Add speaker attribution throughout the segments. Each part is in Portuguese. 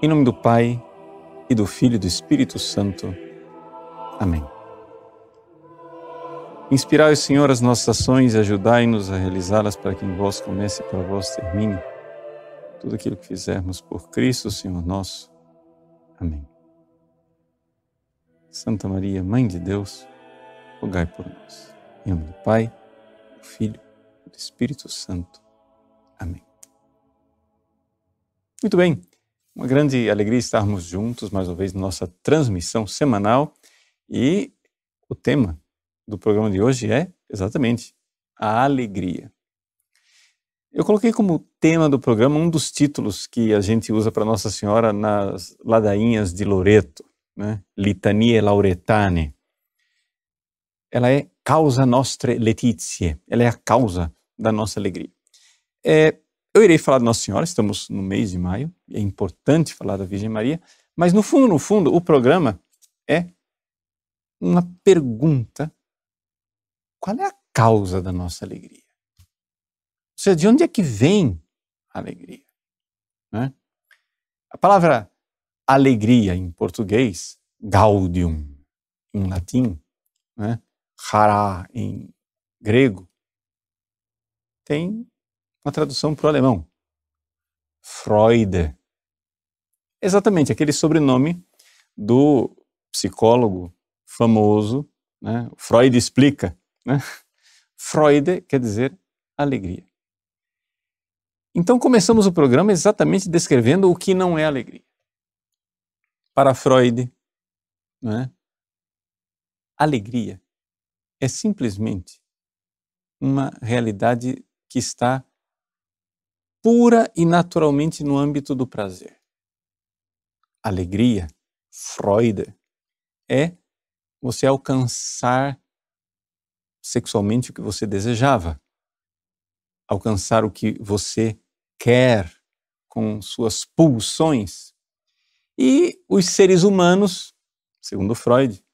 Speaker 1: Em nome do Pai, e do Filho e do Espírito Santo. Amém. Inspirai, Senhor, as nossas ações e ajudai-nos a realizá-las, para que em vós comece e para vós termine tudo aquilo que fizermos por Cristo, Senhor nosso. Amém. Santa Maria, Mãe de Deus, rogai por nós. Em nome do Pai, do Filho e do Espírito Santo. Amém. Muito bem. Uma grande alegria estarmos juntos mais uma vez na nossa transmissão semanal, e o tema do programa de hoje é exatamente a alegria. Eu coloquei como tema do programa um dos títulos que a gente usa para Nossa Senhora nas ladainhas de Loreto, né? Litanie Lauretane. Ela é causa nostre laetitiae, ela é a causa da nossa alegria. Eu irei falar de Nossa Senhora, estamos no mês de maio, é importante falar da Virgem Maria, mas no fundo, o programa é uma pergunta: qual é a causa da nossa alegria? Ou seja, de onde é que vem a alegria? Né? A palavra alegria em português, gaudium em latim, né? Chara em grego, tem uma tradução para o alemão, Freude. Exatamente, aquele sobrenome do psicólogo famoso, né? Freud explica, né? Freude quer dizer alegria. Então começamos o programa exatamente descrevendo o que não é alegria. Para Freud, né? Alegria é simplesmente uma realidade que está pura e naturalmente no âmbito do prazer. Alegria, Freud, é você alcançar sexualmente o que você desejava, alcançar o que você quer com suas pulsões. E os seres humanos, segundo Freud,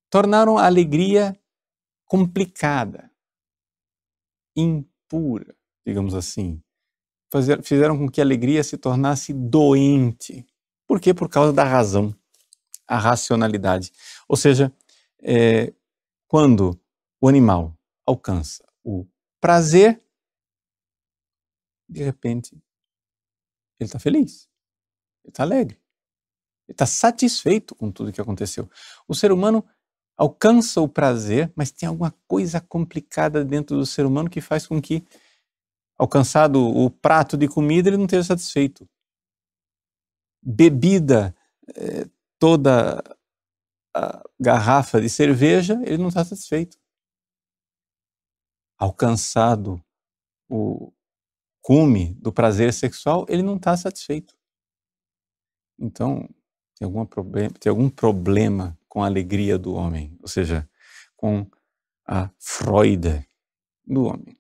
Speaker 1: tornaram a alegria complicada, impura, digamos assim. Fizeram com que a alegria se tornasse doente. Por quê? Por causa da razão, a racionalidade. Ou seja, quando o animal alcança o prazer, de repente, ele está feliz, ele está alegre, ele está satisfeito com tudo que aconteceu. O ser humano alcança o prazer, mas tem alguma coisa complicada dentro do ser humano que faz com que, alcançado o prato de comida, ele não esteja satisfeito. Bebida, toda a garrafa de cerveja, ele não está satisfeito. Alcançado o cume do prazer sexual, ele não está satisfeito. Então, tem algum problema com a alegria do homem, ou seja, com a Freude do homem.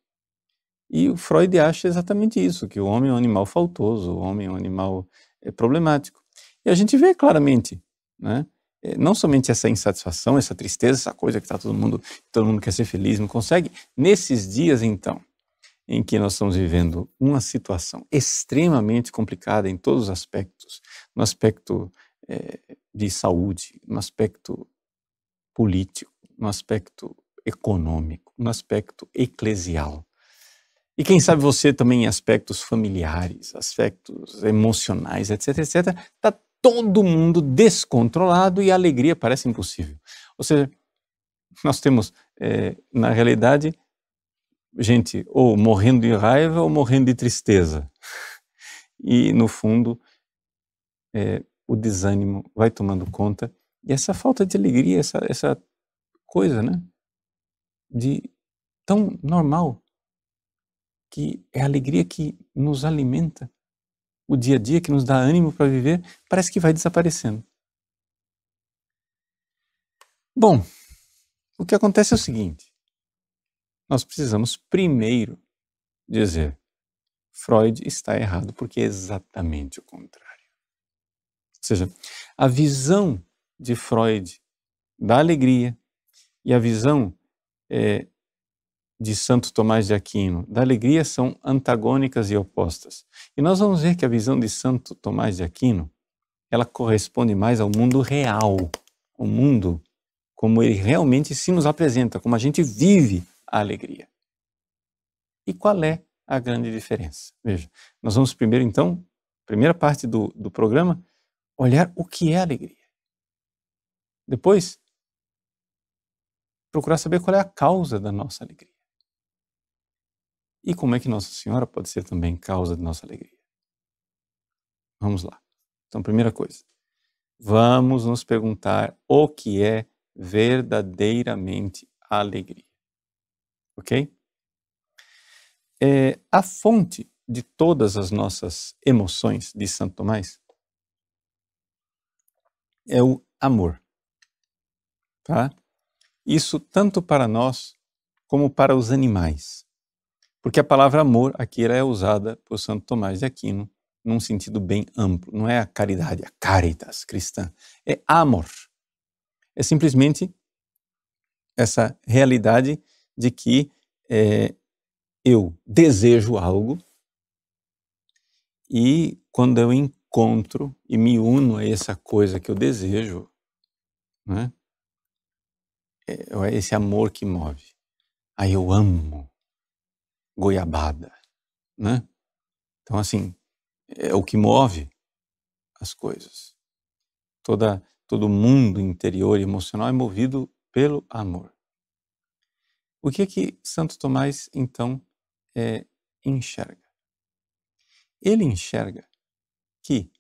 Speaker 1: E o Freud acha exatamente isso, que o homem é um animal faltoso, o homem é um animal problemático. E a gente vê claramente, né? Não somente essa insatisfação, essa tristeza, essa coisa que todo mundo quer ser feliz, não consegue. Nesses dias, então, em que nós estamos vivendo uma situação extremamente complicada em todos os aspectos, no aspecto de saúde, no aspecto político, no aspecto econômico, no aspecto eclesial. E quem sabe você também em aspectos familiares, aspectos emocionais, etc, está todo mundo descontrolado e a alegria parece impossível. Ou seja, nós temos, na realidade, gente ou morrendo de raiva ou morrendo de tristeza. E, no fundo, o desânimo vai tomando conta. E essa falta de alegria, essa coisa, né, de tão normal, que é a alegria que nos alimenta, o dia a dia, que nos dá ânimo para viver, parece que vai desaparecendo. Bom, o que acontece é o seguinte: nós precisamos primeiro dizer, Freud está errado, porque é exatamente o contrário. Ou seja, a visão de Freud da alegria e a visão de Santo Tomás de Aquino da alegria são antagônicas e opostas. E nós vamos ver que a visão de Santo Tomás de Aquino, ela corresponde mais ao mundo real, ao mundo como ele realmente se nos apresenta, como a gente vive a alegria. E qual é a grande diferença? Veja, nós vamos primeiro então, primeira parte do programa, olhar o que é alegria. Depois, procurar saber qual é a causa da nossa alegria. E como é que Nossa Senhora pode ser também causa de nossa alegria? Vamos lá. Então, primeira coisa, vamos nos perguntar o que é verdadeiramente a alegria. Ok? A fonte de todas as nossas emoções, diz Santo Tomás, é o amor. Tá? Isso tanto para nós como para os animais. Porque a palavra amor aqui é usada por Santo Tomás de Aquino num sentido bem amplo. Não é a caridade, a caritas cristã. É amor. É simplesmente essa realidade de que eu desejo algo e quando eu encontro e me uno a essa coisa que eu desejo, né, é esse amor que move. Aí eu amo goiabada, né? Então, assim, é o que move as coisas. Todo mundo interior e emocional é movido pelo amor. O que Santo Tomás, então, enxerga? Ele enxerga que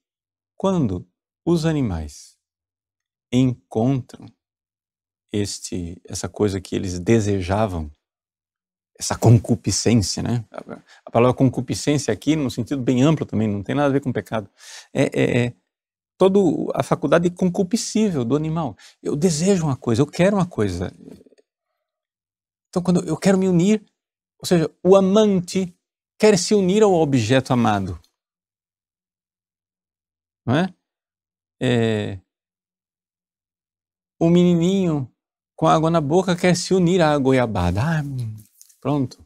Speaker 1: quando os animais encontram essa coisa que eles desejavam, essa concupiscência, né? A palavra concupiscência aqui, no sentido bem amplo também, não tem nada a ver com pecado. Toda a faculdade concupiscível do animal. Eu desejo uma coisa, eu quero uma coisa. Então, quando eu quero me unir, ou seja, o amante quer se unir ao objeto amado. Não é? O menininho com água na boca quer se unir à goiabada. Pronto.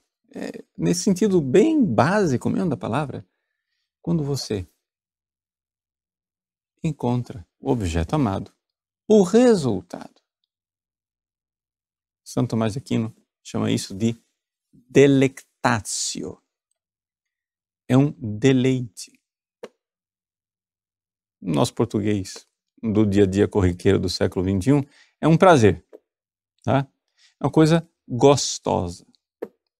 Speaker 1: Nesse sentido bem básico mesmo da palavra, quando você encontra o objeto amado, o resultado. Santo Tomás de Aquino chama isso de delectatio. É um deleite. No nosso português, do dia a dia corriqueiro do século XXI, é um prazer. Tá? É uma coisa gostosa.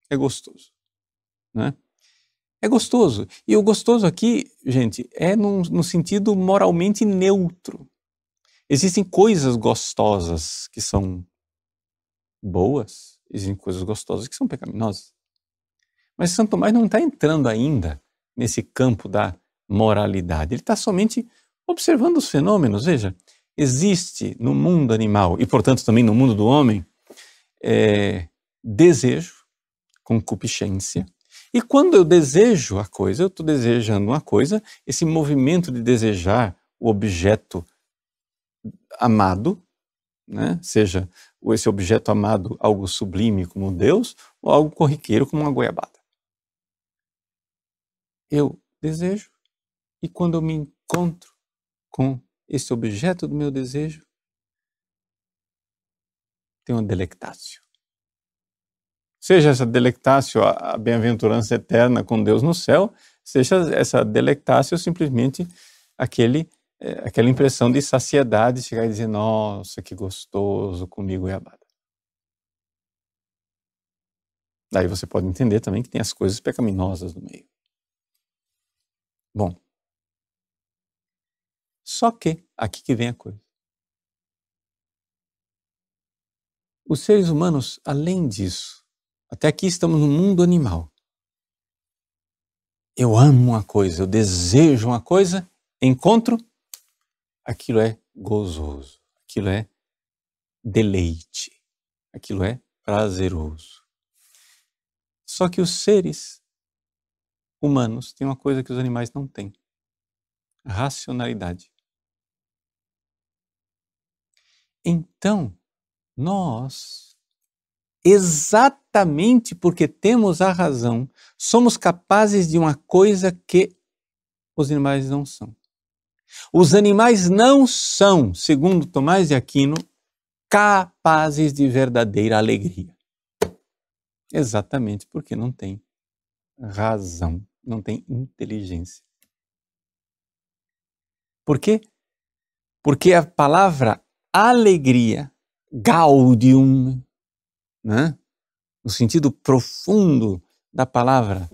Speaker 1: É gostoso. Né? É gostoso. E o gostoso aqui, gente, é no sentido moralmente neutro. Existem coisas gostosas que são boas, existem coisas gostosas que são pecaminosas. Mas Santo Tomás não está entrando ainda nesse campo da moralidade. Ele está somente observando os fenômenos. Veja, existe no mundo animal e, portanto, também no mundo do homem, desejo, concupiscência. E quando eu desejo a coisa, eu estou desejando uma coisa, esse movimento de desejar o objeto amado, né? Seja esse objeto amado algo sublime como Deus ou algo corriqueiro como uma goiabada. Eu desejo e quando eu me encontro com esse objeto do meu desejo, tem uma delectácio. Seja essa delectácio a bem-aventurança eterna com Deus no céu, seja essa delectácio simplesmente aquela impressão de saciedade, chegar e dizer, nossa, que gostoso, comigo goiabada. Daí você pode entender também que tem as coisas pecaminosas no meio. Bom, só que, aqui que vem a coisa. Os seres humanos, além disso, até aqui estamos no mundo animal. Eu amo uma coisa, eu desejo uma coisa, encontro, aquilo é gozoso, aquilo é deleite, aquilo é prazeroso. Só que os seres humanos têm uma coisa que os animais não têm: racionalidade. Então, nós exatamente porque temos a razão, somos capazes de uma coisa que os animais não são. Os animais não são, segundo Tomás de Aquino, capazes de verdadeira alegria. Exatamente porque não tem razão, não tem inteligência. Por quê? Porque a palavra alegria, gaudium, né? No sentido profundo da palavra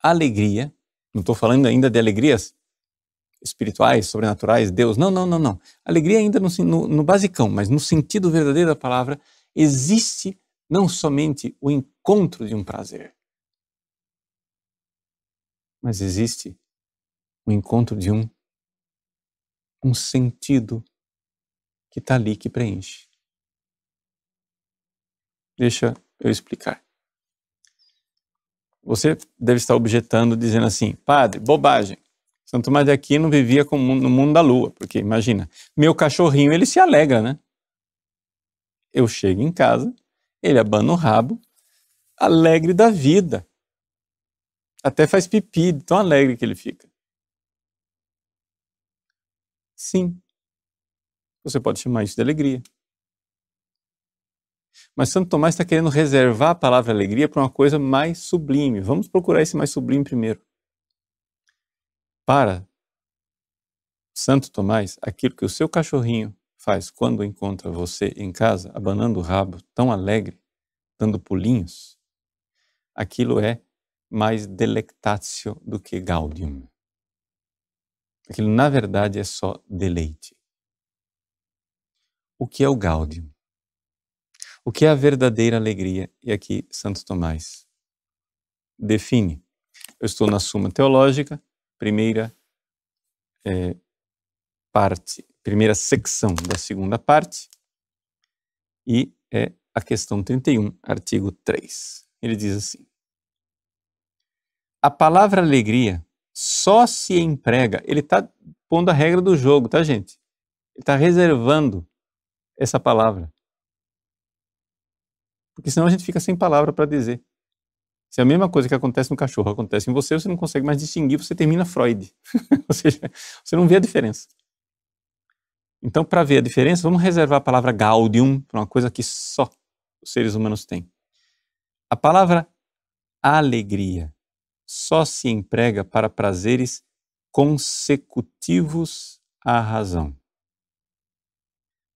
Speaker 1: alegria, não estou falando ainda de alegrias espirituais, sobrenaturais, Deus, não. Alegria ainda no basicão, mas no sentido verdadeiro da palavra, existe não somente o encontro de um prazer, mas existe o encontro de um sentido que está ali, que preenche. Deixa eu explicar. Você deve estar objetando, dizendo assim, padre, bobagem. Santo Tomás de Aquino vivia no mundo da lua, porque imagina, meu cachorrinho, ele se alegra, né? Eu chego em casa, ele abana o rabo, alegre da vida. Até faz pipi, de tão alegre que ele fica. Sim, você pode chamar isso de alegria. Mas Santo Tomás está querendo reservar a palavra alegria para uma coisa mais sublime. Vamos procurar esse mais sublime primeiro. Para Santo Tomás, aquilo que o seu cachorrinho faz quando encontra você em casa, abanando o rabo, tão alegre, dando pulinhos, aquilo é mais delectatio do que gaudium. Aquilo, na verdade, é só deleite. O que é o gaudium? O que é a verdadeira alegria? E aqui Santo Tomás define. Eu estou na Suma Teológica, primeira secção da segunda parte, e é a questão 31, artigo 3. Ele diz assim: a palavra alegria só se emprega, ele está pondo a regra do jogo, tá, gente? Ele está reservando essa palavra. Porque senão a gente fica sem palavra para dizer. Se a mesma coisa que acontece no cachorro acontece em você, você não consegue mais distinguir, você termina Freud. Ou seja, você não vê a diferença. Então, para ver a diferença, vamos reservar a palavra gaudium para uma coisa que só os seres humanos têm. A palavra alegria só se emprega para prazeres consecutivos à razão.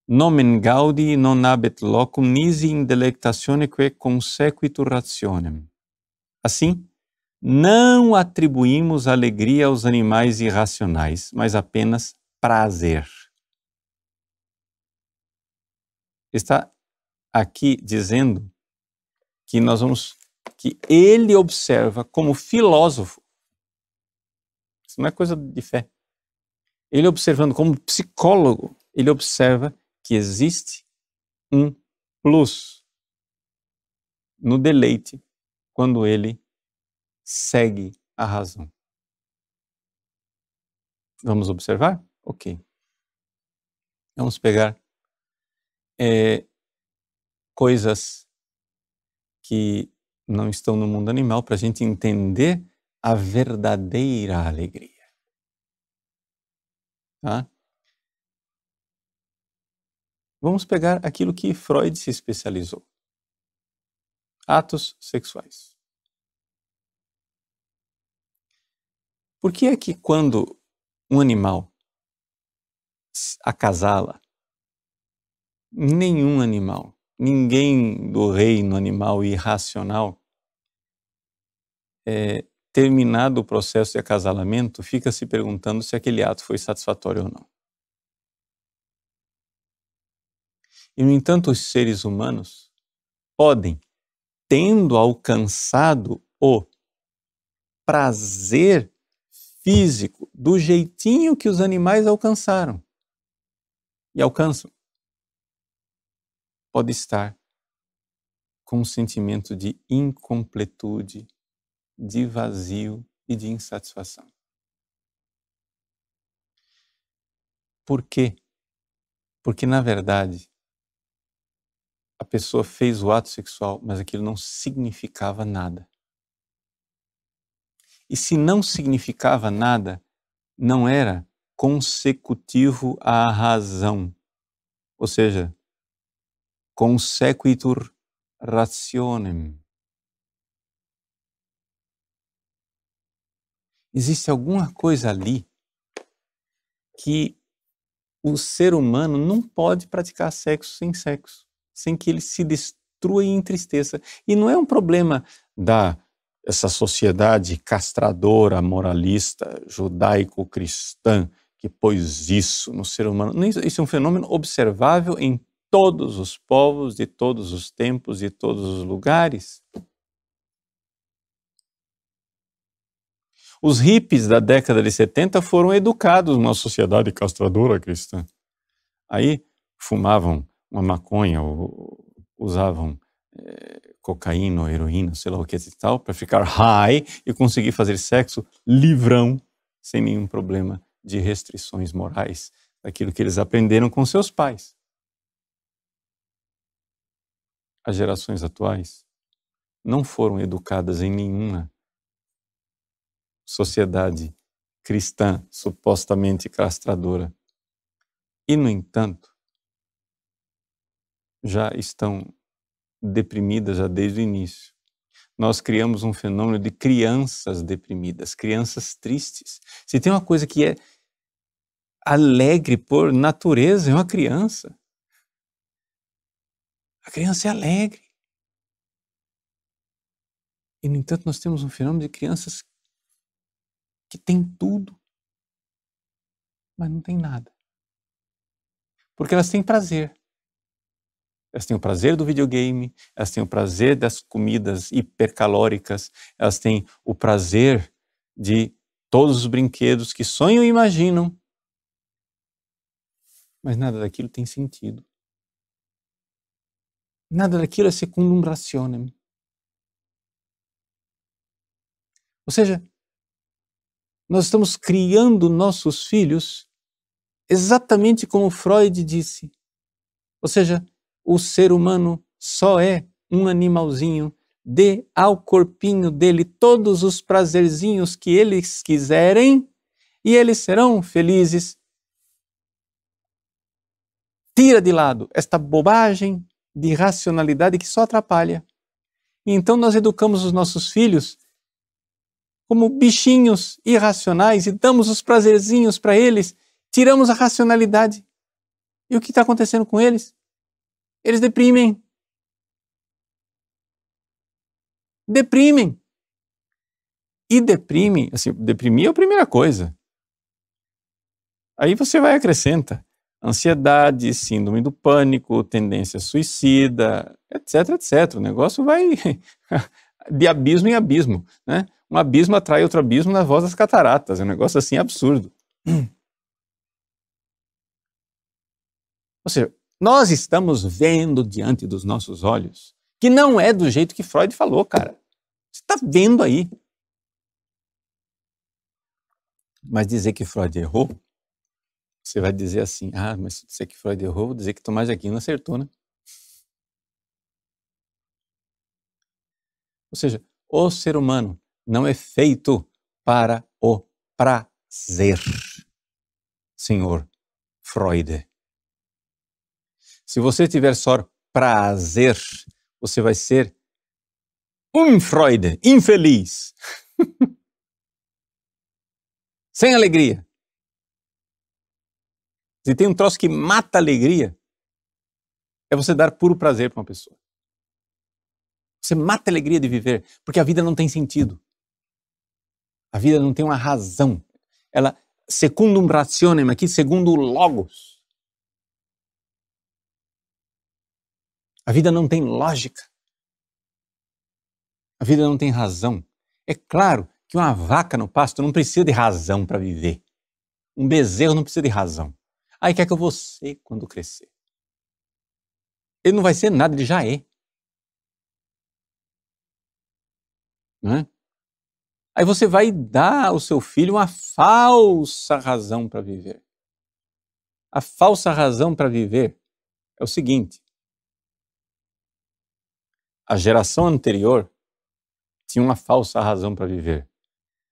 Speaker 1: Nomen gaudi non habet locum nisi in delectationeque consequitur rationem. Assim, não atribuímos alegria aos animais irracionais, mas apenas prazer. Está aqui dizendo que que ele observa como filósofo, isso não é coisa de fé, ele observando como psicólogo, ele observa que existe um plus no deleite quando ele segue a razão. Vamos observar? Ok. Vamos pegar coisas que não estão no mundo animal para a gente entender a verdadeira alegria. Tá? Vamos pegar aquilo que Freud se especializou. Atos sexuais. Por que é que quando um animal acasala, nenhum animal, ninguém do reino animal irracional, terminado o processo de acasalamento, fica se perguntando se aquele ato foi satisfatório ou não? E, no entanto, os seres humanos podem, tendo alcançado o prazer físico do jeitinho que os animais alcançaram e alcançam, pode estar com um sentimento de incompletude, de vazio e de insatisfação. Por quê? Porque, na verdade, a pessoa fez o ato sexual, mas aquilo não significava nada. E se não significava nada, não era consecutivo à razão, ou seja, consequitur rationem. Existe alguma coisa ali que o ser humano não pode praticar sexo, sem que ele se destrua e entristeça. E não é um problema dessa sociedade castradora, moralista, judaico-cristã, que pôs isso no ser humano. Isso é um fenômeno observável em todos os povos, de todos os tempos, de todos os lugares. Os hippies da década de 70 foram educados numa sociedade castradora cristã. Aí fumavam uma maconha, ou usavam cocaína ou heroína, sei lá o que e tal, para ficar high e conseguir fazer sexo livrão, sem nenhum problema de restrições morais, daquilo que eles aprenderam com seus pais. As gerações atuais não foram educadas em nenhuma sociedade cristã supostamente castradora. E, no entanto, já estão deprimidas já desde o início. Nós criamos um fenômeno de crianças deprimidas, crianças tristes. Se tem uma coisa que é alegre por natureza, é uma criança. A criança é alegre. E, no entanto, nós temos um fenômeno de crianças que têm tudo, mas não têm nada. Porque elas têm prazer. Elas têm o prazer do videogame, elas têm o prazer das comidas hipercalóricas, elas têm o prazer de todos os brinquedos que sonham e imaginam. Mas nada daquilo tem sentido. Nada daquilo é secundum rationem. Ou seja, nós estamos criando nossos filhos exatamente como Freud disse. Ou seja, o ser humano só é um animalzinho, dê ao corpinho dele todos os prazerzinhos que eles quiserem e eles serão felizes. Tira de lado esta bobagem de racionalidade que só atrapalha. E então nós educamos os nossos filhos como bichinhos irracionais e damos os prazerzinhos para eles, tiramos a racionalidade. E o que está acontecendo com eles? Eles deprimem. Deprimem. E deprimem, assim, deprimir é a primeira coisa. Aí você vai acrescenta ansiedade, síndrome do pânico, tendência suicida, etc, etc. O negócio vai de abismo em abismo, né? Um abismo atrai outro abismo na voz das cataratas. É um negócio assim absurdo. Ou seja, nós estamos vendo diante dos nossos olhos que não é do jeito que Freud falou, cara. Você está vendo aí. Mas dizer que Freud errou, você vai dizer assim, mas se dizer que Freud errou, vou dizer que Tomás de Aquino acertou, né? Ou seja, o ser humano não é feito para o prazer, senhor Freud. Se você tiver só prazer, você vai ser Freud, infeliz. Sem alegria. Se tem um troço que mata a alegria, é você dar puro prazer para uma pessoa. Você mata a alegria de viver, porque a vida não tem sentido. A vida não tem uma razão. Ela, secundum rationem, aqui, segundo o logos. A vida não tem lógica. A vida não tem razão. É claro que uma vaca no pasto não precisa de razão para viver. Um bezerro não precisa de razão. Aí quer que eu vou ser quando crescer. Ele não vai ser nada, ele já é. Não é? Aí você vai dar ao seu filho uma falsa razão para viver. A falsa razão para viver é o seguinte: A geração anterior tinha uma falsa razão para viver.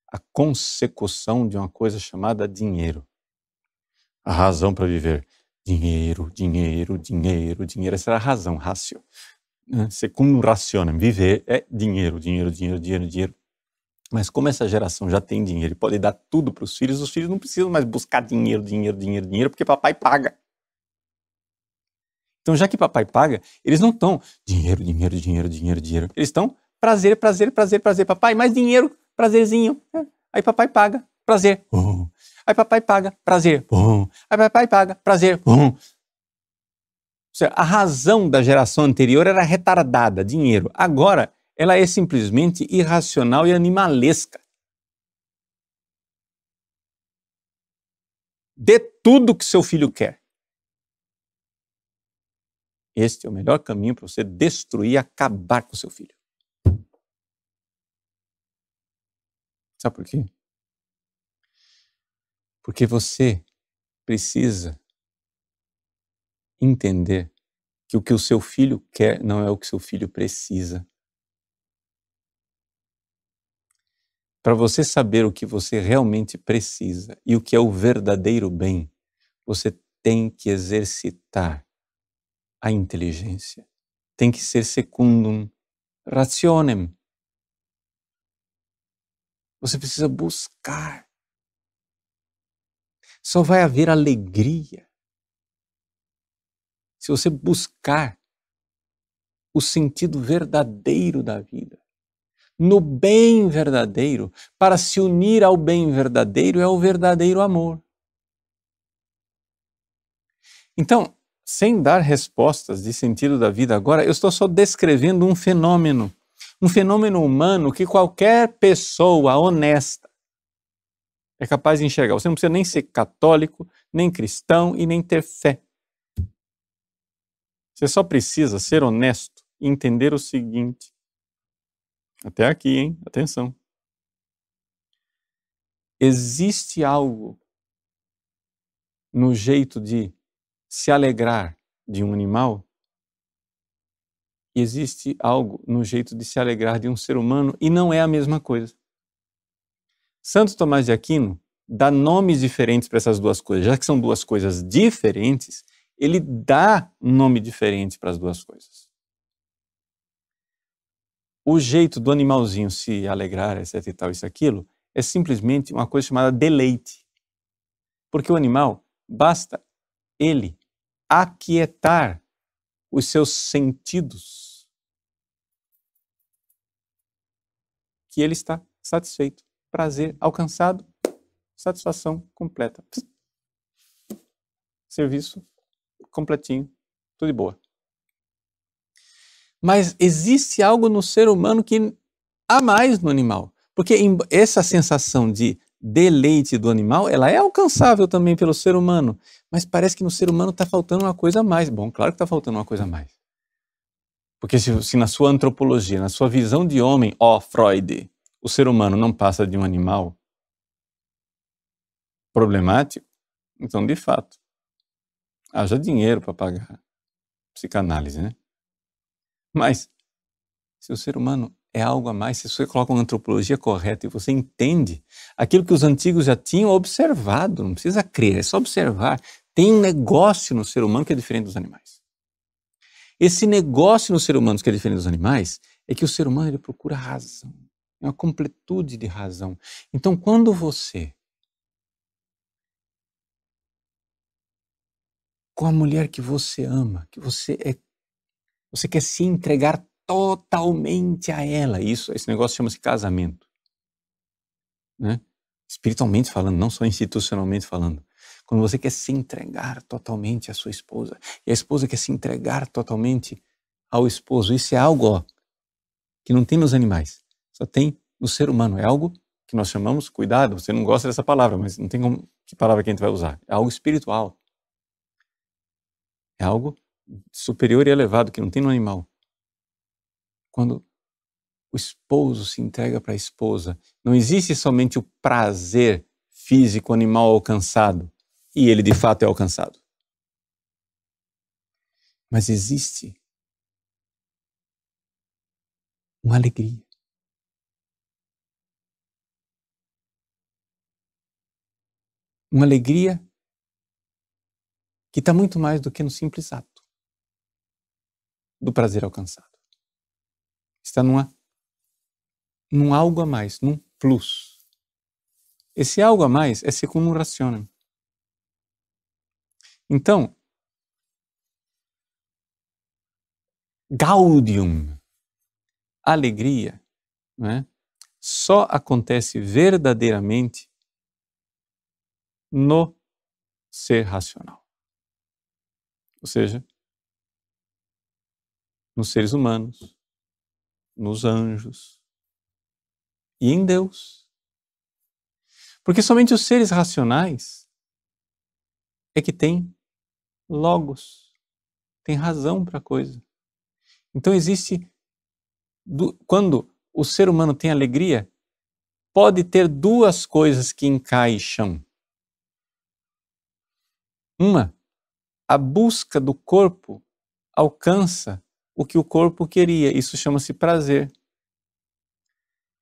Speaker 1: A consecução de uma coisa chamada dinheiro. A razão para viver. Dinheiro, dinheiro, dinheiro, dinheiro. Essa era a razão, ratio. Secundum rationem. Viver é dinheiro, dinheiro, dinheiro, dinheiro, dinheiro. Mas como essa geração já tem dinheiro e pode dar tudo para os filhos não precisam mais buscar dinheiro, dinheiro, dinheiro, dinheiro, porque papai paga. Então, já que papai paga, eles não estão dinheiro, dinheiro, dinheiro, dinheiro, dinheiro. Eles estão prazer, prazer, prazer, prazer. Papai, mais dinheiro, prazerzinho. Aí papai paga, prazer. Aí papai paga, prazer. Aí papai paga, prazer. Ou seja, a razão da geração anterior era retardada, dinheiro. Agora, ela é simplesmente irracional e animalesca. Dê tudo que seu filho quer. Este é o melhor caminho para você destruir e acabar com seu filho. Sabe por quê? Porque você precisa entender que o que o seu filho quer não é o que seu filho precisa. Para você saber o que você realmente precisa e o que é o verdadeiro bem, você tem que exercitar a inteligência. Tem que ser secundum rationem. Você precisa buscar. Só vai haver alegria se você buscar o sentido verdadeiro da vida. No bem verdadeiro, para se unir ao bem verdadeiro é o verdadeiro amor. Então, sem dar respostas de sentido da vida agora, eu estou só descrevendo um fenômeno humano que qualquer pessoa honesta é capaz de enxergar. Você não precisa nem ser católico, nem cristão e nem ter fé. Você só precisa ser honesto e entender o seguinte. Até aqui, hein? Atenção. Existe algo no jeito de se alegrar de um animal e existe algo no jeito de se alegrar de um ser humano e não é a mesma coisa. Santo Tomás de Aquino dá nomes diferentes para essas duas coisas. Já que são duas coisas diferentes, ele dá um nome diferente para as duas coisas. O jeito do animalzinho se alegrar, etc e tal, isso aquilo, é simplesmente uma coisa chamada deleite. Porque o animal, basta ele aquietar os seus sentidos que ele está satisfeito. Prazer alcançado, satisfação completa. Serviço completinho, tudo de boa. Mas existe algo no ser humano que há mais no animal. Porque essa sensação de deleite do animal, ela é alcançável também pelo ser humano. Mas parece que no ser humano está faltando uma coisa a mais. Bom, claro que está faltando uma coisa a mais. Porque se na sua antropologia, na sua visão de homem, Freud, o ser humano não passa de um animal problemático, então, de fato, haja dinheiro para pagar psicanálise, né? Mas, se o ser humano é algo a mais, se você coloca uma antropologia correta e você entende aquilo que os antigos já tinham observado, não precisa crer, é só observar, tem um negócio no ser humano que é diferente dos animais. Esse negócio no ser humano que é diferente dos animais é que o ser humano ele procura razão, é uma completude de razão. Então, quando você, com a mulher que você ama, que você quer se entregar totalmente a ela. Esse negócio chama-se casamento. Né? Espiritualmente falando, não só institucionalmente falando. Quando você quer se entregar totalmente à sua esposa, e a esposa quer se entregar totalmente ao esposo, isso é algo que não tem nos animais, só tem no ser humano. É algo que nós chamamos, cuidado, você não gosta dessa palavra, mas não tem que palavra que a gente vai usar. É algo espiritual. É algo superior e elevado que não tem no animal. Quando o esposo se entrega para a esposa, não existe somente o prazer físico animal alcançado, e ele de fato é alcançado. Mas existe uma alegria. Uma alegria que está muito mais do que no simples ato do prazer alcançado. Está num algo a mais, num plus. Esse algo a mais é secundum rationem. Então, gaudium, alegria, né, só acontece verdadeiramente no ser racional. Ou seja, nos seres humanos, nos anjos e em Deus. Porque somente os seres racionais é que têm logos, têm razão para a coisa. Então existe, quando o ser humano tem alegria, pode ter duas coisas que encaixam. Uma, a busca do corpo alcança o que o corpo queria, isso chama-se prazer.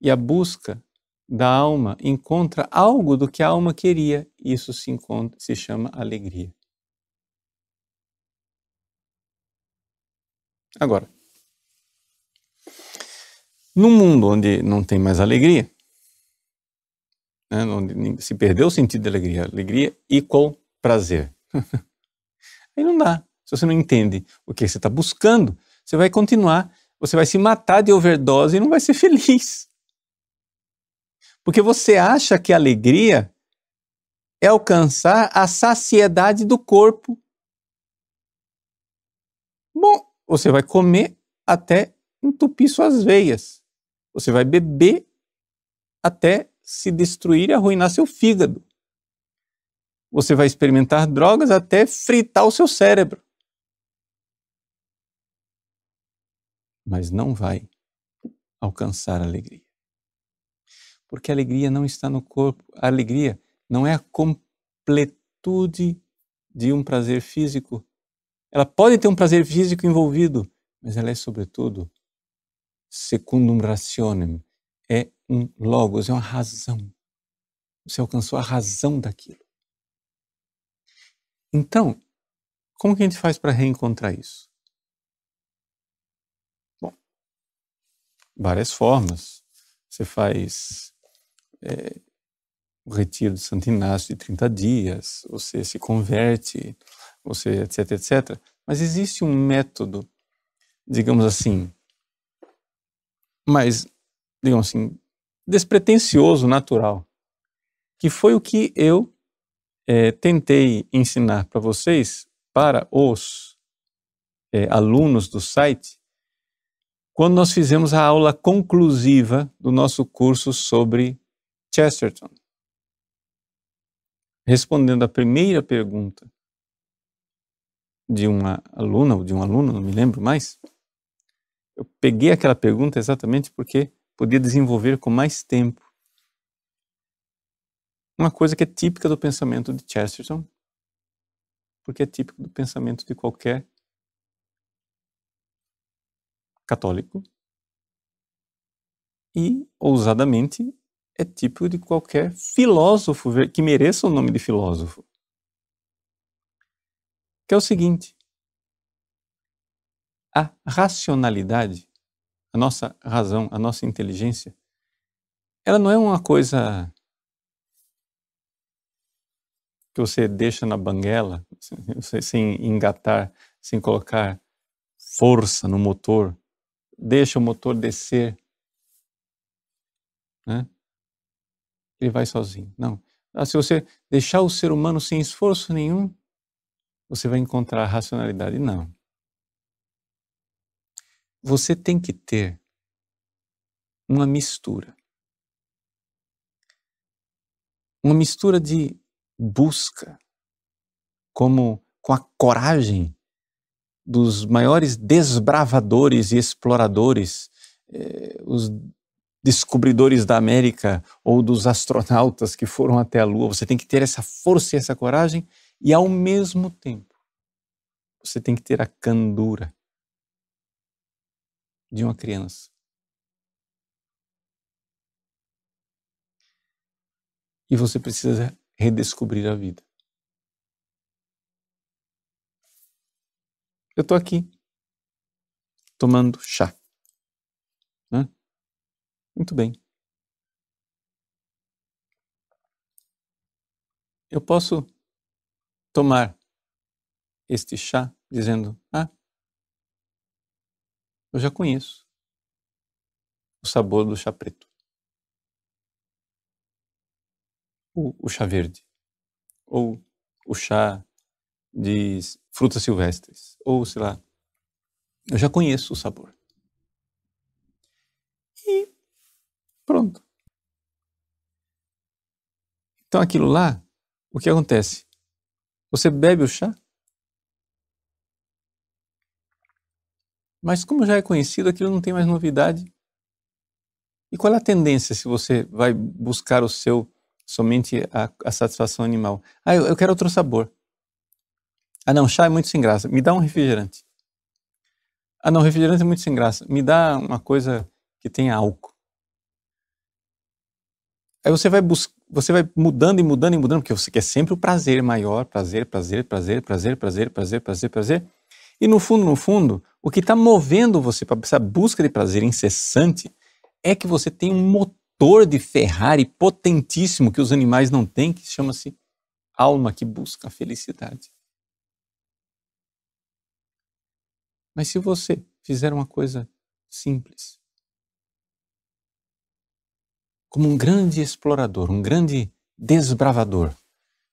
Speaker 1: E a busca da alma encontra algo do que a alma queria, e isso se chama alegria. Agora, num mundo onde não tem mais alegria, né, onde se perdeu o sentido de alegria, alegria equal prazer, aí não dá. Se você não entende o que você está buscando, você vai continuar, você vai se matar de overdose e não vai ser feliz. Porque você acha que a alegria é alcançar a saciedade do corpo. Bom, você vai comer até entupir suas veias. Você vai beber até se destruir e arruinar seu fígado. Você vai experimentar drogas até fritar o seu cérebro. Mas não vai alcançar a alegria. Porque a alegria não está no corpo. A alegria não é a completude de um prazer físico. Ela pode ter um prazer físico envolvido, mas ela é, sobretudo, secundum rationem. É um logos, é uma razão. Você alcançou a razão daquilo. Então, como que a gente faz para reencontrar isso? Bom, várias formas. Você faz o retiro de Santo Inácio de 30 dias, você se converte, você etc, etc. Mas existe um método, digamos assim, mais, digamos assim, despretensioso, natural, que foi o que eu tentei ensinar para vocês, para os alunos do site, quando nós fizemos a aula conclusiva do nosso curso sobre Chesterton. Respondendo a primeira pergunta de uma aluna ou de um aluno, não me lembro mais, eu peguei aquela pergunta exatamente porque podia desenvolver com mais tempo uma coisa que é típica do pensamento de Chesterton, porque é típico do pensamento de qualquer católico e, ousadamente, é típico de qualquer filósofo que mereça o nome de filósofo. Que é o seguinte: a racionalidade, a nossa razão, a nossa inteligência, ela não é uma coisa que você deixa na banguela, sem engatar, sem colocar força no motor, deixa o motor descer, né? Ele vai sozinho. Não. Se você deixar o ser humano sem esforço nenhum, você vai encontrar a racionalidade. Não. Você tem que ter uma mistura. Uma mistura de busca, com a coragem dos maiores desbravadores e exploradores, os descobridores da América ou dos astronautas que foram até a Lua. Você tem que ter essa força e essa coragem e, ao mesmo tempo, você tem que ter a candura de uma criança. e você precisa redescobrir a vida. Eu estou aqui, tomando chá. Né? Muito bem. Eu posso tomar este chá dizendo, eu já conheço o sabor do chá preto. O chá verde. Ou o chá de frutas silvestres. Ou, sei lá, eu já conheço o sabor. E pronto. Então aquilo lá, o que acontece? Você bebe o chá, mas como já é conhecido, aquilo não tem mais novidade. E qual é a tendência se você vai buscar somente a satisfação animal? Eu quero outro sabor. Não, chá é muito sem graça. Me dá um refrigerante. Não, refrigerante é muito sem graça. Me dá uma coisa que tenha álcool. Aí você vai mudando e mudando e mudando, porque você quer sempre o prazer maior, prazer. E no fundo, o que está movendo você para essa busca de prazer incessante é que você tem um motor de Ferrari potentíssimo que os animais não têm, que chama-se alma, que busca a felicidade. Mas se você fizer uma coisa simples, como um grande explorador, um grande desbravador,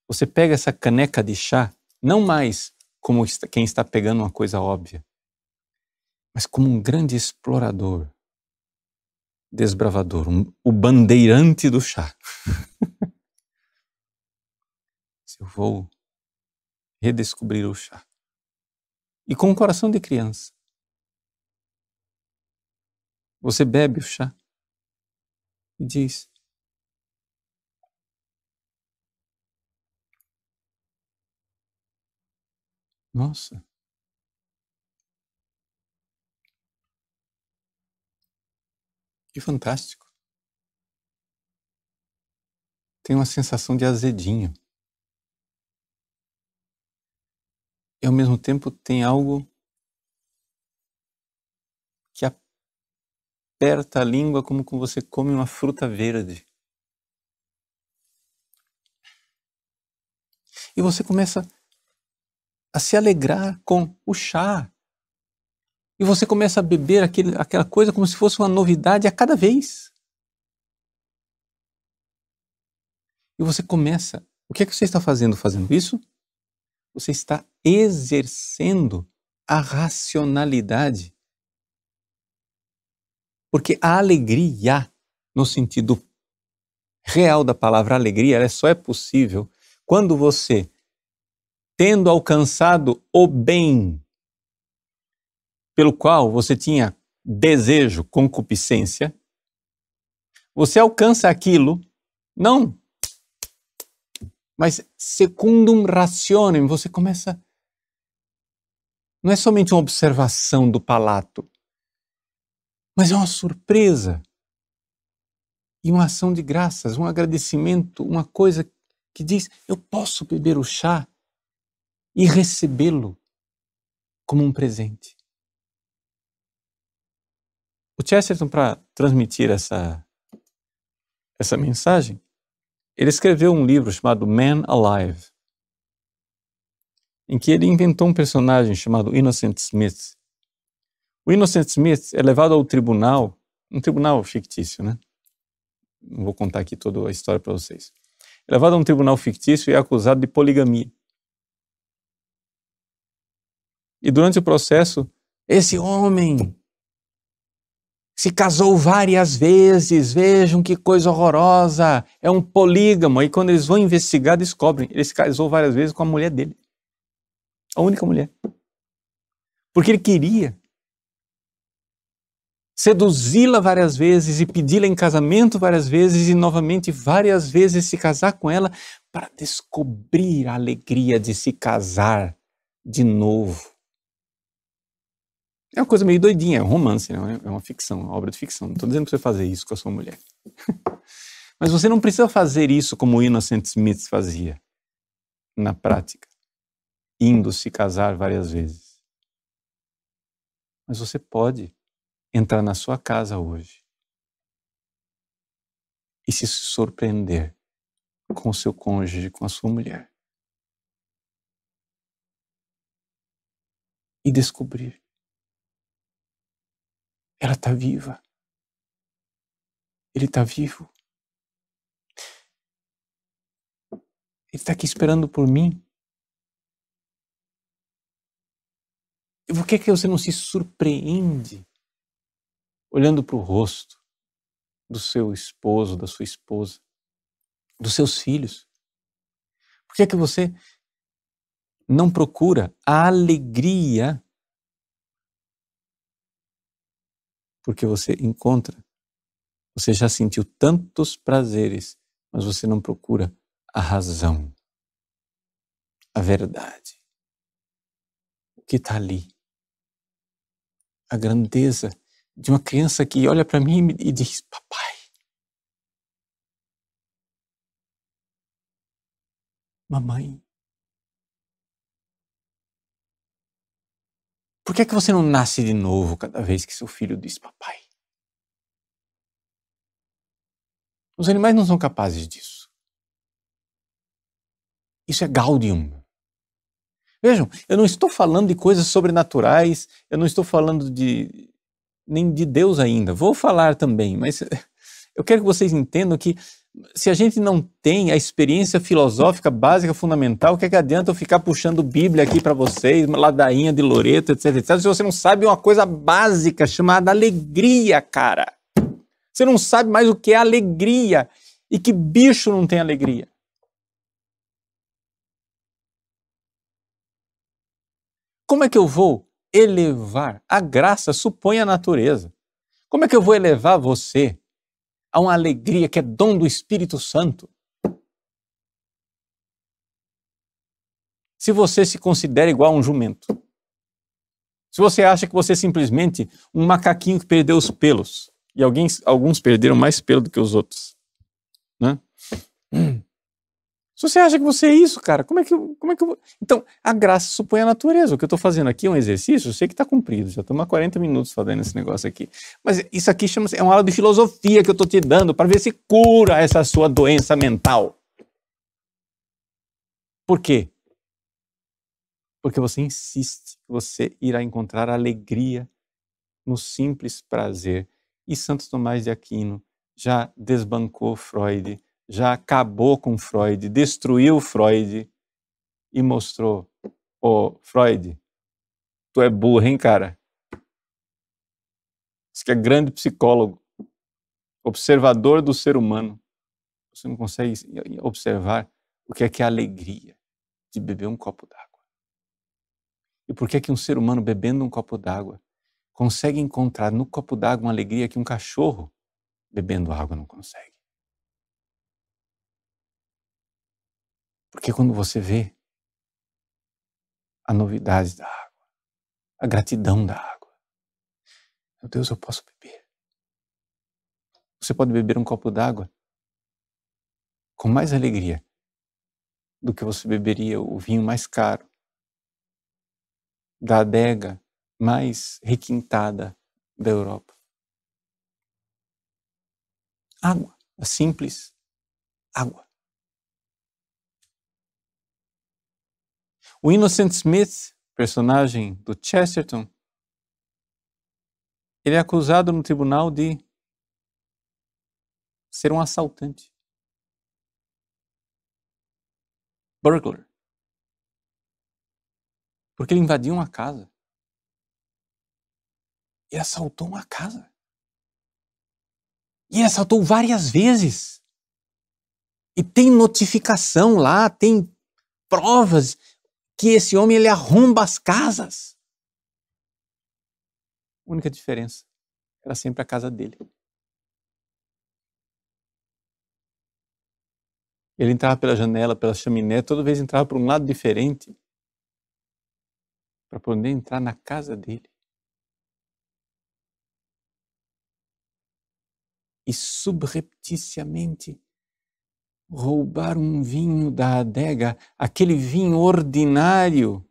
Speaker 1: você pega essa caneca de chá, não mais como quem está pegando uma coisa óbvia, mas como um grande explorador, desbravador, o bandeirante do chá. Eu vou redescobrir o chá. E com o coração de criança, você bebe o chá e diz, nossa, que fantástico. Tem uma sensação de azedinho. E ao mesmo tempo tem algo que aperta a língua como quando você come uma fruta verde. E você começa a se alegrar com o chá. E você começa a beber aquela coisa como se fosse uma novidade a cada vez. E você começa... O que é que você está fazendo isso? Você está exercendo a racionalidade. Porque a alegria, no sentido real da palavra alegria, ela só é possível quando você, tendo alcançado o bem pelo qual você tinha desejo, concupiscência, você alcança aquilo, não, mas secundum rationem, você começa, não é somente uma observação do palato, mas é uma surpresa e uma ação de graças, um agradecimento, uma coisa que diz, eu posso beber o chá e recebê-lo como um presente. O Chesterton, para transmitir essa mensagem, ele escreveu um livro chamado Man Alive, em que ele inventou um personagem chamado Innocent Smith. O Innocent Smith é levado ao tribunal, um tribunal fictício, né? Não vou contar aqui toda a história para vocês. É levado a um tribunal fictício e é acusado de poligamia. E durante o processo, esse homem se casou várias vezes, vejam que coisa horrorosa, é um polígamo. E quando eles vão investigar, descobrem, ele se casou várias vezes com a mulher dele. A única mulher. Porque ele queria seduzi-la várias vezes e pedi-la em casamento várias vezes e novamente várias vezes se casar com ela para descobrir a alegria de se casar de novo. É uma coisa meio doidinha, é um romance, né? É uma ficção, uma obra de ficção. Não estou dizendo para você fazer isso com a sua mulher. Mas você não precisa fazer isso como o Innocent Smith fazia, na prática, indo se casar várias vezes. Mas você pode entrar na sua casa hoje e se surpreender com o seu cônjuge, com a sua mulher. E descobrir. Ela está viva. Ele está vivo. Ele está aqui esperando por mim. E por que você não se surpreende olhando para o rosto do seu esposo, da sua esposa, dos seus filhos? Por que você não procura a alegria? Porque você encontra. Você já sentiu tantos prazeres, mas você não procura a razão, a verdade. O que está ali? A grandeza de uma criança que olha para mim e diz: papai, mamãe, por que você não nasce de novo cada vez que seu filho diz papai? Os animais não são capazes disso. Isso é Gaudium. Vejam, eu não estou falando de coisas sobrenaturais, eu não estou falando nem de Deus ainda. Vou falar também, mas eu quero que vocês entendam que se a gente não tem a experiência filosófica básica, fundamental, o que adianta eu ficar puxando Bíblia aqui para vocês, uma ladainha de Loreto, etc, etc, se você não sabe uma coisa básica chamada alegria, cara. Você não sabe mais o que é alegria. E que bicho não tem alegria? Como é que eu vou elevar? A graça supõe a natureza. Como é que eu vou elevar você a uma alegria que é dom do Espírito Santo? Se você se considera igual a um jumento. Se você acha que você é simplesmente um macaquinho que perdeu os pelos. E alguns perderam mais pelo do que os outros. Né? Se você acha que você é isso, cara, como é que eu... Então, a graça supõe a natureza. O que eu estou fazendo aqui é um exercício, eu sei que está cumprido, já estamos há 40 minutos fazendo esse negócio aqui. Mas isso aqui é uma aula de filosofia que eu estou te dando para ver se cura essa sua doença mental. Por quê? Porque você insiste que você irá encontrar alegria no simples prazer. E Santo Tomás de Aquino já desbancou Freud, já acabou com Freud, destruiu Freud e mostrou: Freud, tu é burro, hein, cara? Diz que é grande psicólogo, observador do ser humano. Você não consegue observar o que é a alegria de beber um copo d'água. E por que um ser humano bebendo um copo d'água consegue encontrar no copo d'água uma alegria que um cachorro bebendo água não consegue? Porque quando você vê a novidade da água, a gratidão da água, meu Deus, eu posso beber. Você pode beber um copo d'água com mais alegria do que você beberia o vinho mais caro, da adega mais requintada da Europa. Água, a simples água. O Innocent Smith, personagem do Chesterton, ele é acusado no tribunal de ser um assaltante. Burglar. Porque ele invadiu uma casa. E assaltou uma casa. E assaltou várias vezes. E tem notificação lá, tem provas que esse homem ele arromba as casas. A única diferença era sempre a casa dele. Ele entrava pela janela, pela chaminé, toda vez entrava por um lado diferente para poder entrar na casa dele. E subrepticiamente roubaram um vinho da adega, aquele vinho ordinário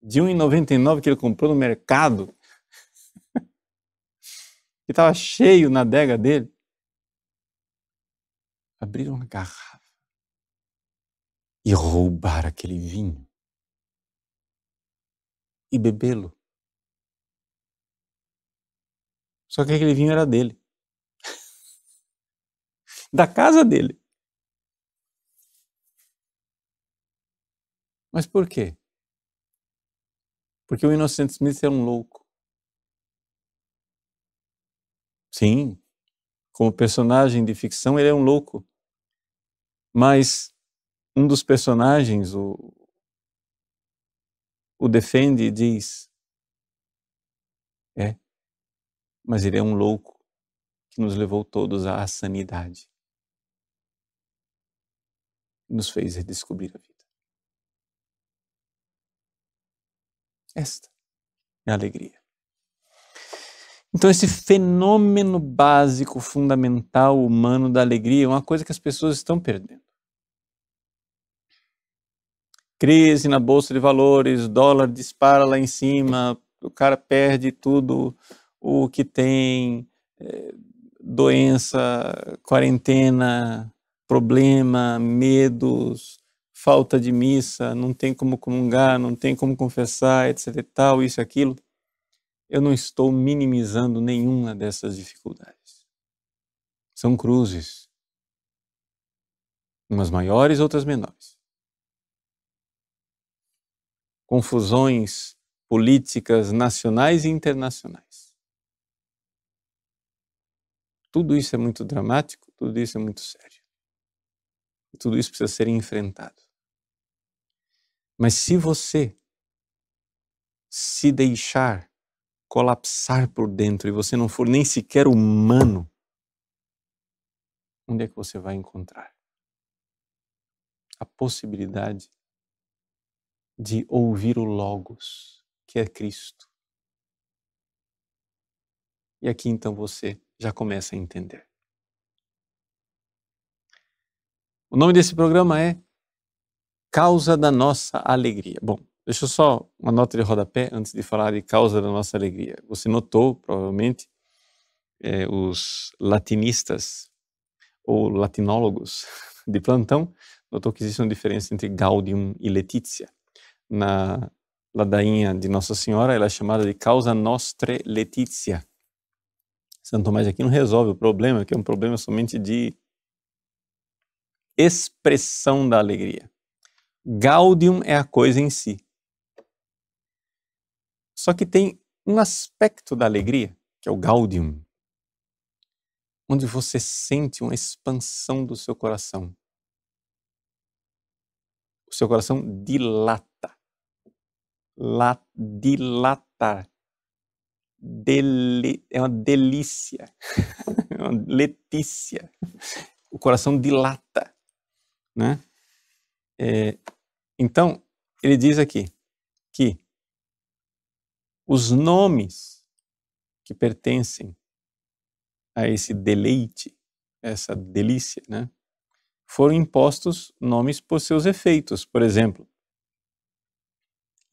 Speaker 1: de R$ 1,99 que ele comprou no mercado, que estava cheio na adega dele. Abriram a garrafa e roubaram aquele vinho e bebê-lo. Só que aquele vinho era dele, da casa dele. Mas por quê? Porque o Innocent Smith era um louco. Sim, como personagem de ficção, ele é um louco. Mas um dos personagens o defende e diz: mas ele é um louco que nos levou todos à sanidade. Nos fez redescobrir a vida. Esta é a alegria. Então esse fenômeno básico, fundamental, humano da alegria é uma coisa que as pessoas estão perdendo. Crise na bolsa de valores, dólar dispara lá em cima, o cara perde tudo o que tem, doença, quarentena, problema, medos, falta de missa, não tem como comungar, não tem como confessar, etc e tal, isso e aquilo. Eu não estou minimizando nenhuma dessas dificuldades. São cruzes, umas maiores, outras menores. Confusões políticas nacionais e internacionais. Tudo isso é muito dramático, tudo isso é muito sério. E tudo isso precisa ser enfrentado. Mas se você se deixar colapsar por dentro e você não for nem sequer humano, onde é que você vai encontrar a possibilidade de ouvir o Logos, que é Cristo? E aqui então você já começa a entender. O nome desse programa é Causa da Nossa Alegria. Bom, deixa eu só uma nota de rodapé antes de falar de causa da nossa alegria. Você notou, provavelmente, os latinistas ou latinólogos de plantão, notou que existe uma diferença entre Gaudium e Letícia. Na ladainha de Nossa Senhora, ela é chamada de Causa Nostre Laetitia. Santo Tomás de Aquino resolve o problema, que é um problema somente de expressão da alegria. Gaudium é a coisa em si. Só que tem um aspecto da alegria, que é o Gaudium, onde você sente uma expansão do seu coração. O seu coração dilata. Dilatar. É uma delícia. É uma letícia. O coração dilata, né? Então, ele diz aqui que os nomes que pertencem a esse deleite, essa delícia, né? Foram impostos nomes por seus efeitos. Por exemplo,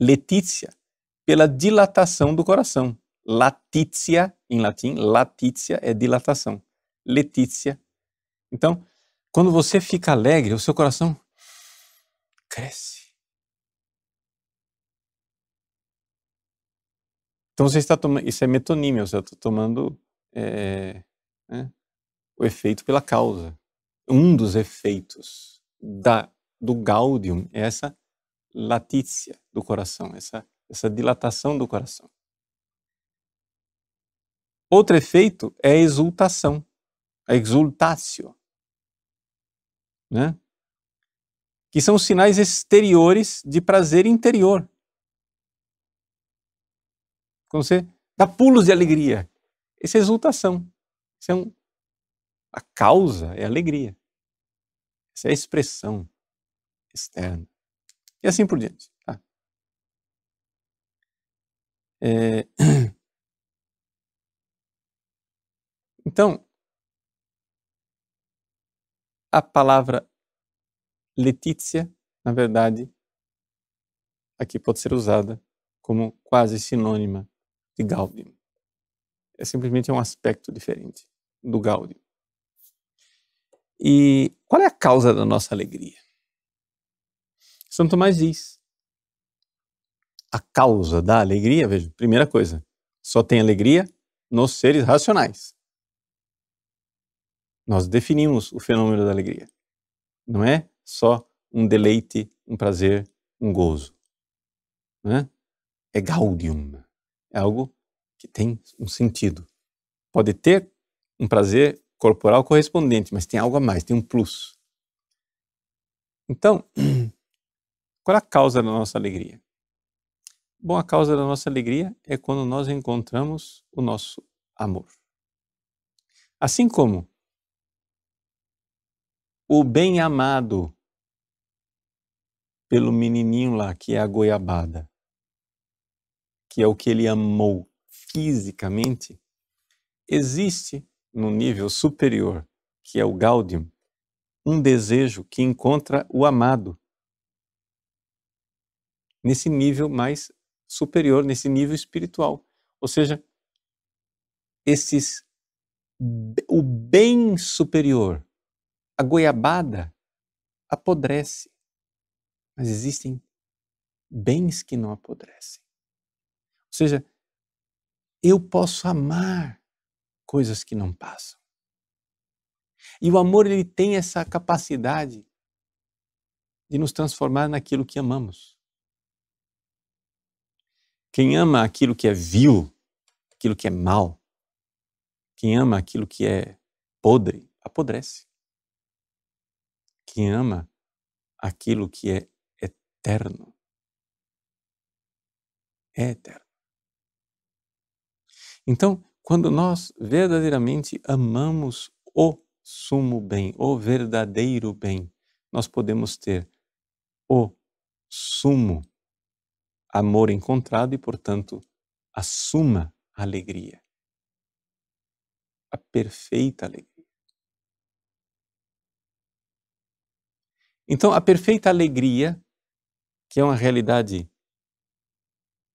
Speaker 1: Letícia, pela dilatação do coração. Latitia, em latim, latitia é dilatação. Letícia. Então, quando você fica alegre, o seu coração cresce. Então você está tomando, isso é metonímia, você está tomando né, o efeito pela causa. Um dos efeitos do Gaudium é essa latícia do coração, essa dilatação do coração. Outro efeito é a exultação, a exultatio, né? Que são sinais exteriores de prazer interior. Quando você dá pulos de alegria, essa é exultação. A causa é a alegria. Essa é a expressão externa. E assim por diante. Tá? Então, a palavra Letícia, na verdade, aqui pode ser usada como quase sinônima de Gaudium. É simplesmente um aspecto diferente do Gaudium. E qual é a causa da nossa alegria? São Tomás diz, a causa da alegria, veja, primeira coisa, só tem alegria nos seres racionais. Nós definimos o fenômeno da alegria. Não é só um deleite, um prazer, um gozo. Né? É Gaudium. É algo que tem um sentido. Pode ter um prazer corporal correspondente, mas tem algo a mais, tem um plus. Então, qual é a causa da nossa alegria? Bom, a causa da nossa alegria é quando nós encontramos o nosso amor. Assim como o bem amado pelo menininho lá, que é a goiabada, que é o que ele amou fisicamente, existe no nível superior, que é o Gaudium, um desejo que encontra o amado nesse nível mais superior, nesse nível espiritual. Ou seja, o bem superior, a goiabada, apodrece. Mas existem bens que não apodrecem. Ou seja, eu posso amar coisas que não passam. E o amor, ele tem essa capacidade de nos transformar naquilo que amamos. Quem ama aquilo que é vil, aquilo que é mal, quem ama aquilo que é podre, apodrece. Quem ama aquilo que é eterno, é eterno. Então, quando nós verdadeiramente amamos o sumo bem, o verdadeiro bem, nós podemos ter o sumo amor encontrado e, portanto, a suma alegria, a perfeita alegria. Então, a perfeita alegria, que é uma realidade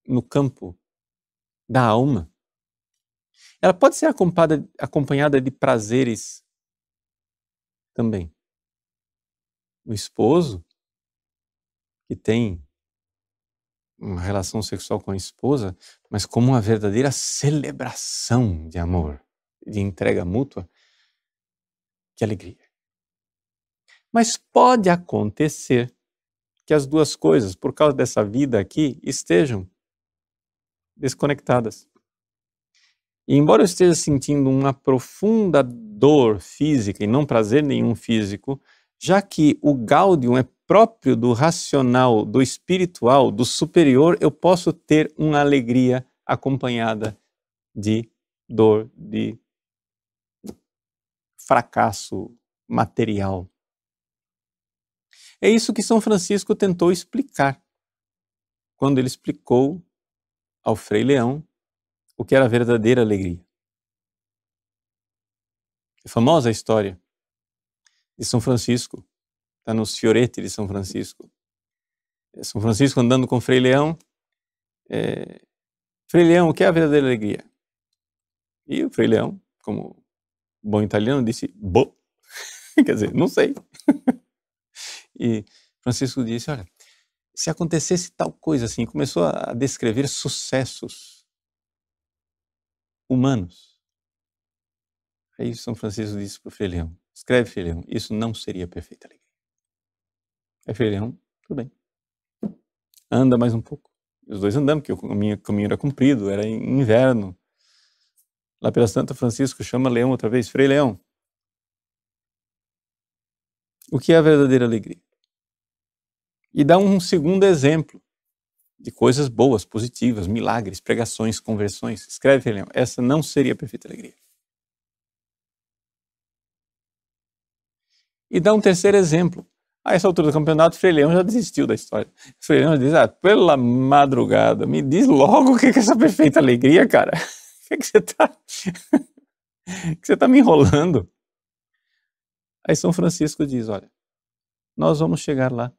Speaker 1: no campo da alma, ela pode ser acompanhada de prazeres também. O esposo que tem uma relação sexual com a esposa, mas como uma verdadeira celebração de amor, de entrega mútua, que alegria. Mas pode acontecer que as duas coisas, por causa dessa vida aqui, estejam desconectadas. E embora eu esteja sentindo uma profunda dor física e não prazer nenhum físico, já que o Gaudium é próprio do racional, do espiritual, do superior, eu posso ter uma alegria acompanhada de dor, de fracasso material. É isso que São Francisco tentou explicar quando ele explicou ao Frei Leão o que era a verdadeira alegria. É famosa a história de São Francisco, está nos Fioretti de São Francisco. São Francisco andando com Frei Leão. Frei Leão, o que é a verdadeira alegria? E o Frei Leão, como bom italiano, disse, boh. Quer dizer, não sei. E Francisco disse, olha, se acontecesse tal coisa assim, começou a descrever sucessos humanos. Aí São Francisco disse para o Frei Leão, escreve, Frei Leão, isso não seria perfeita alegria. Aí Frei Leão, tudo bem. Anda mais um pouco. Os dois andando, porque o caminho era comprido, era inverno. Lá pela Santa, Francisco chama Leão outra vez, Frei Leão. O que é a verdadeira alegria? E dá um segundo exemplo de coisas boas, positivas, milagres, pregações, conversões. Escreve, Frei Leão, essa não seria a perfeita alegria. E dá um terceiro exemplo. A essa altura do campeonato, Frei Leão já desistiu da história. Frei Leão diz, pela madrugada, me diz logo o que é essa perfeita alegria, cara. O que você tá me enrolando? Aí São Francisco diz, olha, nós vamos chegar lá,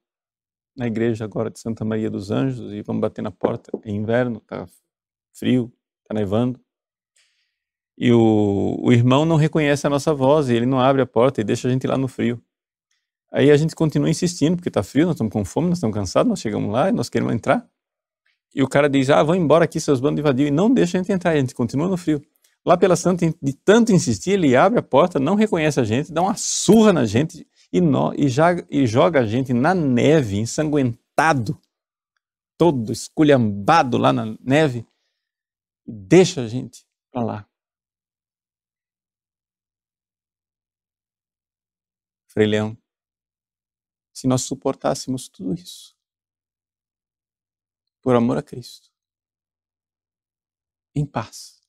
Speaker 1: na igreja agora de Santa Maria dos Anjos, e vamos bater na porta, é inverno, tá frio, tá nevando, e o irmão não reconhece a nossa voz, e ele não abre a porta e deixa a gente lá no frio. Aí a gente continua insistindo, porque tá frio, nós estamos com fome, nós estamos cansados, nós chegamos lá e nós queremos entrar. E o cara diz, vão embora aqui, seus bandos de vadio, e não deixa a gente entrar, e a gente continua no frio. Lá pela Santa, de tanto insistir, ele abre a porta, não reconhece a gente, dá uma surra na gente e joga a gente na neve, ensanguentado, todo esculhambado lá na neve, e deixa a gente para lá. Frei Leão, se nós suportássemos tudo isso, por amor a Cristo, em paz,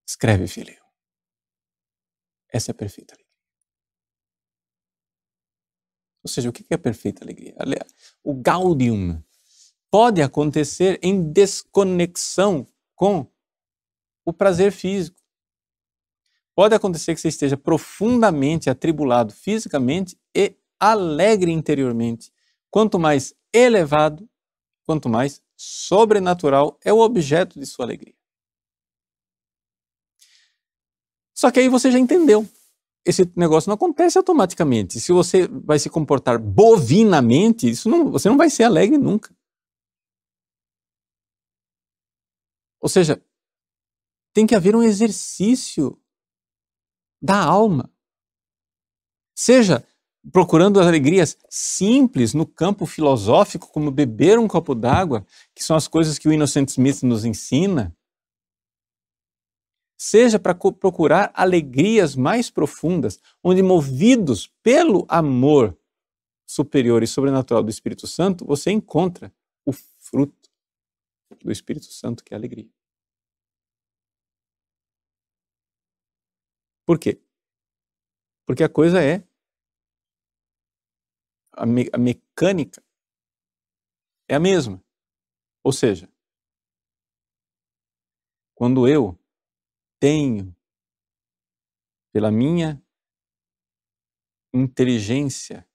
Speaker 1: escreve, filho, essa é a perfeita alegria. Ou seja, o que é a perfeita alegria? O gaudium pode acontecer em desconexão com o prazer físico. Pode acontecer que você esteja profundamente atribulado fisicamente e alegre interiormente. Quanto mais elevado, quanto mais sobrenatural é o objeto de sua alegria. Só que aí você já entendeu. Esse negócio não acontece automaticamente. Se você vai se comportar bovinamente, você não vai ser alegre nunca. Ou seja, tem que haver um exercício da alma. Seja procurando as alegrias simples no campo filosófico, como beber um copo d'água, que são as coisas que o Innocent Smith nos ensina. Seja para procurar alegrias mais profundas, onde movidos pelo amor superior e sobrenatural do Espírito Santo, você encontra o fruto do Espírito Santo, que é a alegria. Por quê? Porque a coisa é a mecânica é a mesma. Ou seja, quando eu tenho, pela minha inteligência,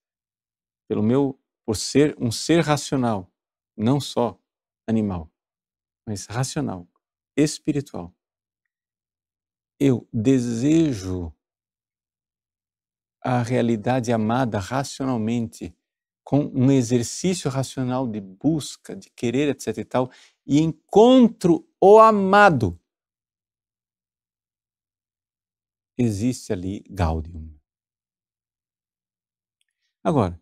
Speaker 1: por ser um ser racional, não só animal, mas racional, espiritual, eu desejo a realidade amada racionalmente, com um exercício racional de busca, de querer, etc e tal, e encontro o amado, existe ali gaudium. Agora,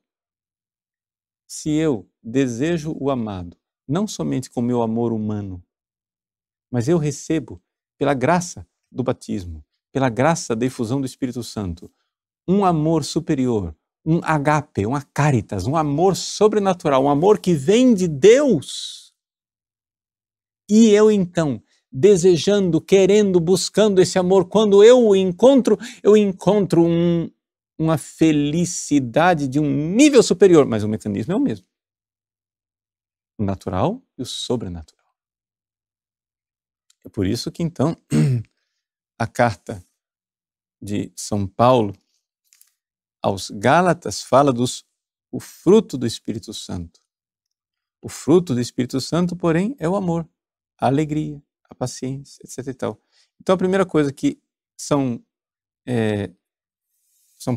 Speaker 1: se eu desejo o amado, não somente com meu amor humano, mas eu recebo, pela graça do batismo, pela graça da efusão do Espírito Santo, um amor superior, um agape, uma caritas, um amor sobrenatural, um amor que vem de Deus. E eu então, desejando, querendo, buscando esse amor, quando eu o encontro, uma felicidade de um nível superior, mas o mecanismo é o mesmo. O natural e o sobrenatural. É por isso que então a carta de São Paulo aos Gálatas fala o fruto do Espírito Santo. O fruto do Espírito Santo, porém, é o amor, a alegria, a paciência, etc. e tal. Então a primeira coisa que São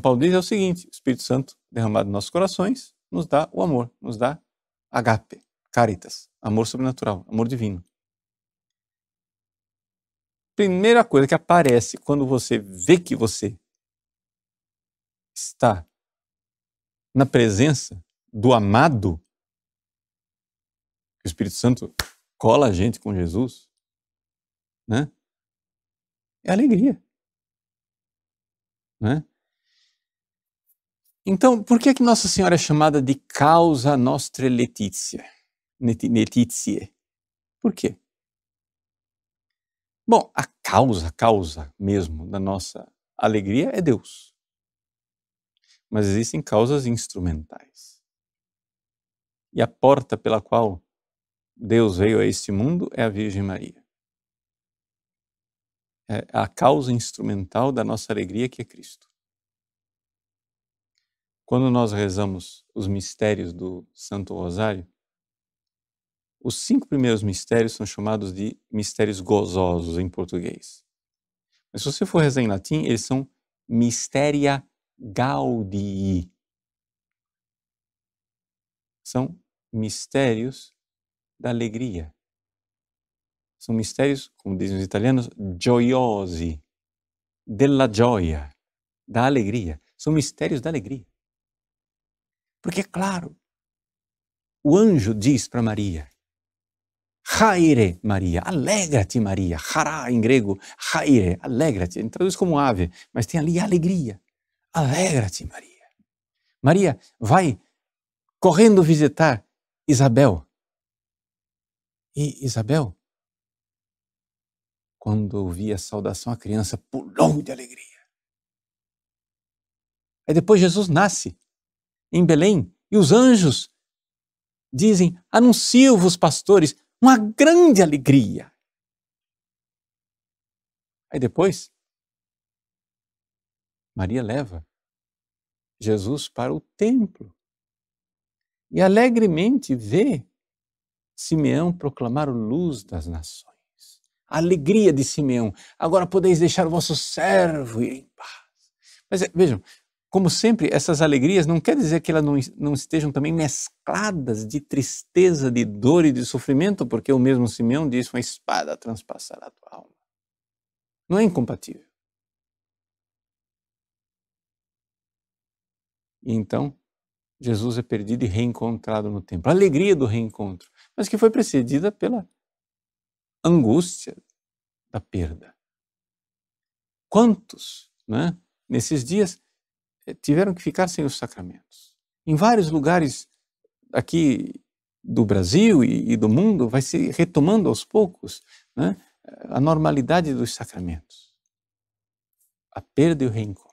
Speaker 1: Paulo diz é o seguinte: o Espírito Santo derramado em nossos corações nos dá o amor, nos dá agape, caritas, amor sobrenatural, amor divino. Primeira coisa que aparece quando você vê que você está na presença do amado, que o Espírito Santo cola a gente com Jesus, né? É alegria, né? Então, por que Nossa Senhora é chamada de causa nostre laetitiae? Por quê? Bom, a causa mesmo da nossa alegria é Deus. Mas existem causas instrumentais. E a porta pela qual Deus veio a este mundo é a Virgem Maria. É a causa instrumental da nossa alegria, que é Cristo. Quando nós rezamos os mistérios do Santo Rosário, os 5 primeiros mistérios são chamados de mistérios gozosos em português. Mas se você for rezar em latim, eles são Mysteria Gaudii. São mistérios da alegria. São mistérios, como dizem os italianos, gioiosi, della gioia, da alegria. São mistérios da alegria. Porque, claro, o anjo diz para Maria, Chaire, Maria, alegra-te, Maria. Hará, em grego, chaire, alegra-te. Ele traduz como ave, mas tem ali alegria. Alegra-te, Maria. Maria vai correndo visitar Isabel. E Isabel, quando ouvia a saudação, a criança pulou de alegria. Aí depois Jesus nasce em Belém e os anjos dizem, anuncio-vos, pastores, uma grande alegria. Aí depois, Maria leva Jesus para o templo e alegremente vê Simeão proclamar a luz das nações. A alegria de Simeão. Agora podeis deixar o vosso servo ir em paz. Mas vejam, como sempre, essas alegrias não quer dizer que elas não estejam também mescladas de tristeza, de dor e de sofrimento, porque o mesmo Simeão diz, uma espada transpassará a tua alma. Não é incompatível. E então, Jesus é perdido e reencontrado no templo. A alegria do reencontro, mas que foi precedida pela angústia da perda. Quantos, né, nesses dias, tiveram que ficar sem os sacramentos? Em vários lugares aqui do Brasil e do mundo vai se retomando aos poucos, né, a normalidade dos sacramentos. A perda e o reencontro.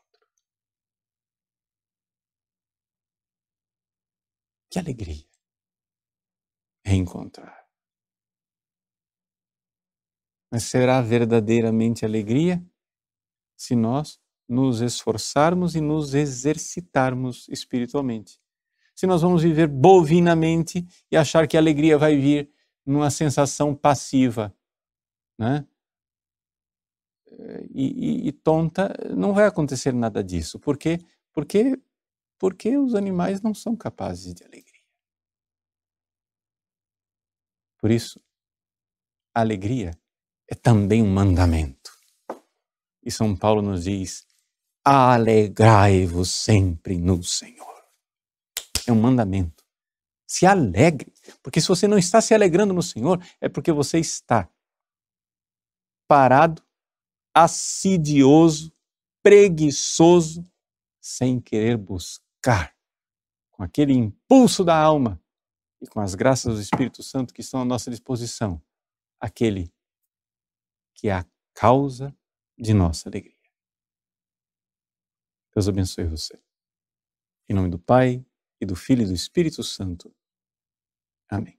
Speaker 1: Que alegria reencontrar. Mas será verdadeiramente alegria se nós nos esforçarmos e nos exercitarmos espiritualmente. Se nós vamos viver bovinamente e achar que a alegria vai vir numa sensação passiva, né? E tonta, não vai acontecer nada disso. Por quê? Porque os animais não são capazes de alegria. Por isso, a alegria é também um mandamento. E São Paulo nos diz, alegrai-vos sempre no Senhor. É um mandamento. Se alegre, porque se você não está se alegrando no Senhor, é porque você está parado, assidioso, preguiçoso, sem querer buscar, com aquele impulso da alma e com as graças do Espírito Santo que estão à nossa disposição, aquele que é a causa de nossa alegria. Deus abençoe você. Em nome do Pai, e do Filho e do Espírito Santo. Amém.